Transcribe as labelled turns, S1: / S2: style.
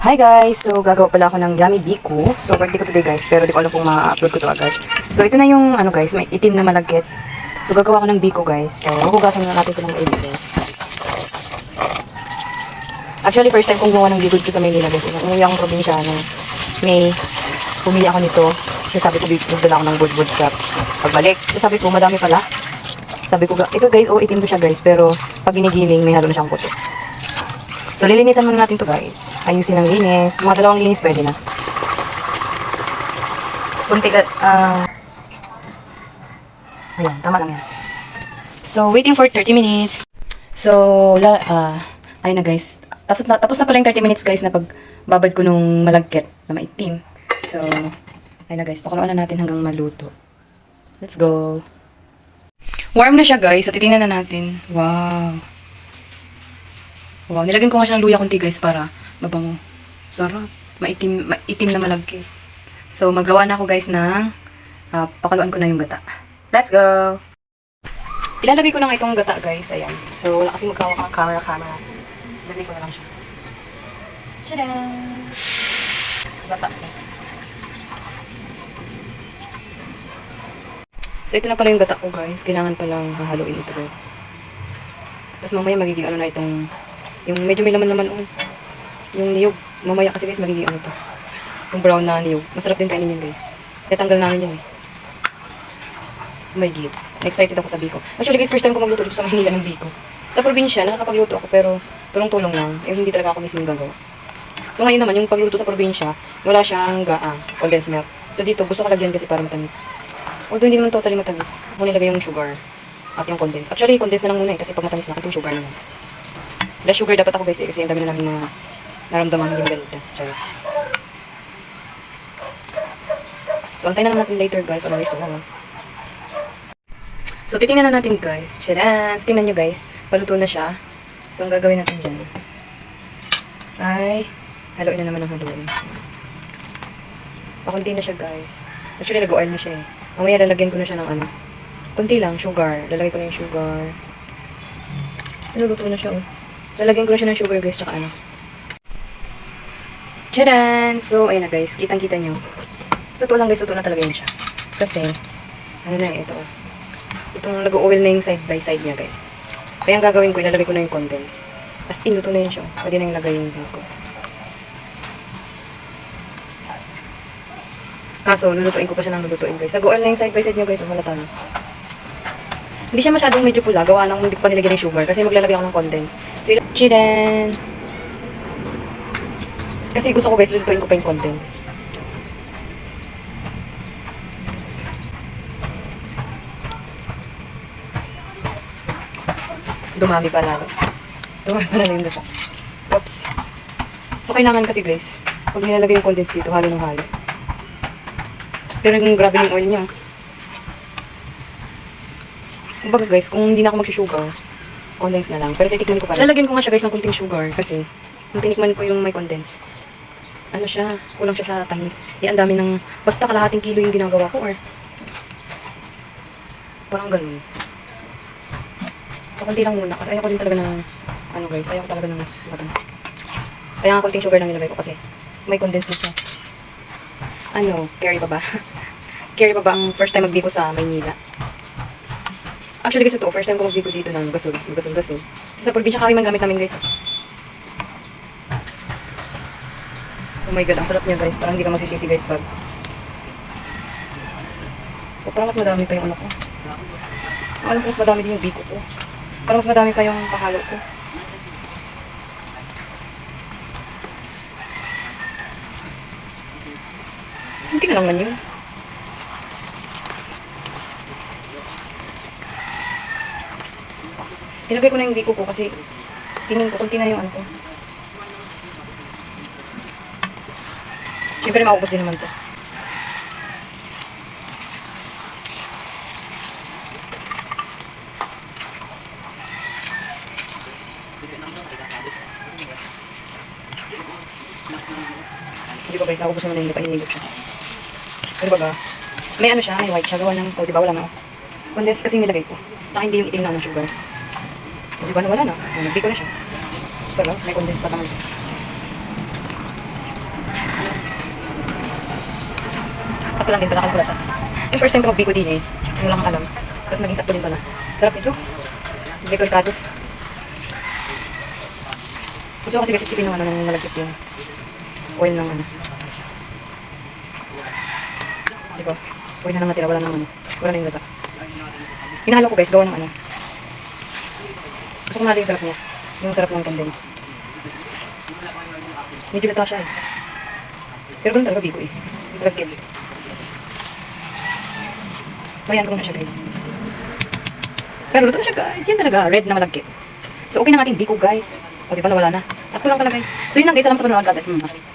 S1: Hi guys! So, gagawa pala ako ng yummy biko. So, birthday ko today guys, pero di ko alam kung ma-upload ko to agad. So, ito na yung, guys, may itim na malagkit. So, gagawa ko ng biko guys. So, huhugasan na natin ito ng maigi guys. Actually, first time kong gumawa ng biko dito sa Maynila guys. Umuwi akong probinsya ng May. Pumili ako nito. So, sabi ko, magdala ako ng wood shop. Pagbalik, so, sabi ko, madami pala. Sabi ko, ito guys, itim to siya guys, pero pag ginigiling, may halo na siyang puti. So, lilinisan muna natin to guys. Ayusin ang linis. Mga dalawang linis pwede na. Kunti ayan, tama lang yan. So, waiting for 30 minutes. So, ayun na guys. Tapos na pala yung 30 minutes guys na pagbabad ko nung malagkit na maitim. So, ayun na guys. Pakuluan na natin hanggang maluto. Let's go. Warm na siya guys. So, titingnan na natin. Wow. Wow, nilagyan ko nga siya ng luya konti guys para mabango. Sarap. Maitim na malagkit. So, magawa na ako guys ng pakuluan ko na yung gata. Let's go! Ilalagay ko na nga itong gata guys. Ayan. So, wala kasi magkawak ang camera. Ilagay ko na lang siya. Tcharam! Gata. So, ito na pala yung gata ko guys. Kailangan palang hahaluin ito guys. Tapos mamaya magiging na itong yung medyo may laman-laman yung niyog. Mamaya kasi guys magiging to. Yung brown na niyog. Masarap din kainin yun guys. Kaya tanggal namin yun eh. Oh my God. Excited ako sa biko. Actually guys, first time ko magluto dito sa Maynila ng biko. Sa probinsya, nakakapagluto ako pero tulong-tulong lang. Eh hindi talaga ako mismo gagawa. So ngayon naman, yung pagluto sa probinsya, wala siyang condensed milk. So dito, gusto ko lagyan kasi para matamis. Although hindi naman totally matamis. Ako nilagay yung sugar at yung condensed. Actually, condensed na lang muna eh kasi pag matamis na, itong sugar naman. Less sugar dapat ako guys eh, kasi ang dami na namin mga naramdaman hindi ganito. Charot. So, antayin na natin later guys on result. So, titingnan na natin guys. Tcharan! So, tingnan nyo guys. Paluto na siya. So, ang gagawin natin dyan ay haluin na naman ang haluin. Pakunti na siya guys. Actually, nag-oil na siya eh. Mamaya lalagyan ko na siya ng kunti lang, sugar. Lalagyan ko na yung sugar. Naluluto na siya oh. Lalagyan ko na siya ng sugar guys, tsaka Tcharan! So, ayan na guys. Kitang-kita nyo. Totoo lang guys, totoo na talaga yun siya. Kasi, ito. Itong nag-oil na yung side by side niya guys. Kaya ang gagawin ko, ilalagay ko na yung condensed. As in, luto na yun siya. Pwede na yung lagay yung biko. Kaso, lulutuin ko pa siya ng lulutuin guys. Nag-oil na yung side by side niya guys. Malata na. Hindi siya masyadong medyo pula. Gawa nang hindi ko pa nilagyan ng sugar. Kasi maglalagay ako ng condensed. So, chidan! Kasi gusto ko guys, lulutuin ko pa yung condensed. Dumami pa lalo. Dumami pa lalo yung data. Oops. So, kailangan kasi guys, pag nilalagay yung condensed dito, halo ng halo. Pero yung grabe yung oil niya. Kumbaga guys, kung hindi na ako mag-sugar, condensed na lang. Pero titikman ko pa rin. Lalagyan ko nga siya guys ng kunting sugar kasi nung tinikman ko yung may condensed. Kulang siya sa tamis. Ang dami ng, basta kalahating kilo yung ginagawa ko or parang ganun. So, kunti lang muna kasi ayaw ko din talaga ng, guys, ayaw ko talaga ng mas matamis. Kaya nga kunting sugar lang nilagay ko kasi may condensed na siya. Carry pa ba? Carry pa ba ang first time magbiko sa Maynila? Actually guys, ito, first time ko magbigo dito ng gasol. Sa probinsya kawiman gamit namin guys. Oh my god, ang sarap niya guys. Parang hindi ka magsisisi guys pag. Parang mas madami pa yung ko. Alam ko mas madami din yung biko ko. Parang mas madami pa yung pahalo ko. Hindi ka naman yun. Nilagay ko na yung biko ko kasi tingin ko, kunti na yung ko. Siyempre maubos din naman to. Hindi ko guys, naubos naman na yung pahinigop siya. Pero baga, may siya, may white siya. Gawa ng, diba wala na. Condensed kasi nilagay ko. Saka hindi yung itim na ng sugar. Diba na wala na? Nagbiko na siya. Pero may condensed pa naman. ko lang din pala kalkulata. Yung first time ko mag-biko din eh. Yung wala kang alam. Tapos naging sakto din pala. Sarap nito. Hindi ko rikatos. Gusto ko kasi sipsipin ng ano, nang malagkit yung oil ng ano. Di ba? Oil na lang natira, wala nang ano. Wala na yung gata. Hinahalo ko guys, gawa ng ano. Gusto ko natin yung sarap niya. Yung sarap ng condense. Medyo lata siya eh. Pero ganun talaga biko eh. Malagkit. So ayan ko na siya guys. Pero luto na siya guys. Yan talaga, red na malagkit. So okay na ang ating biko guys. O diba nawala na. Sakto lang pala guys. So yun lang guys, salamat sa panonood. God bless.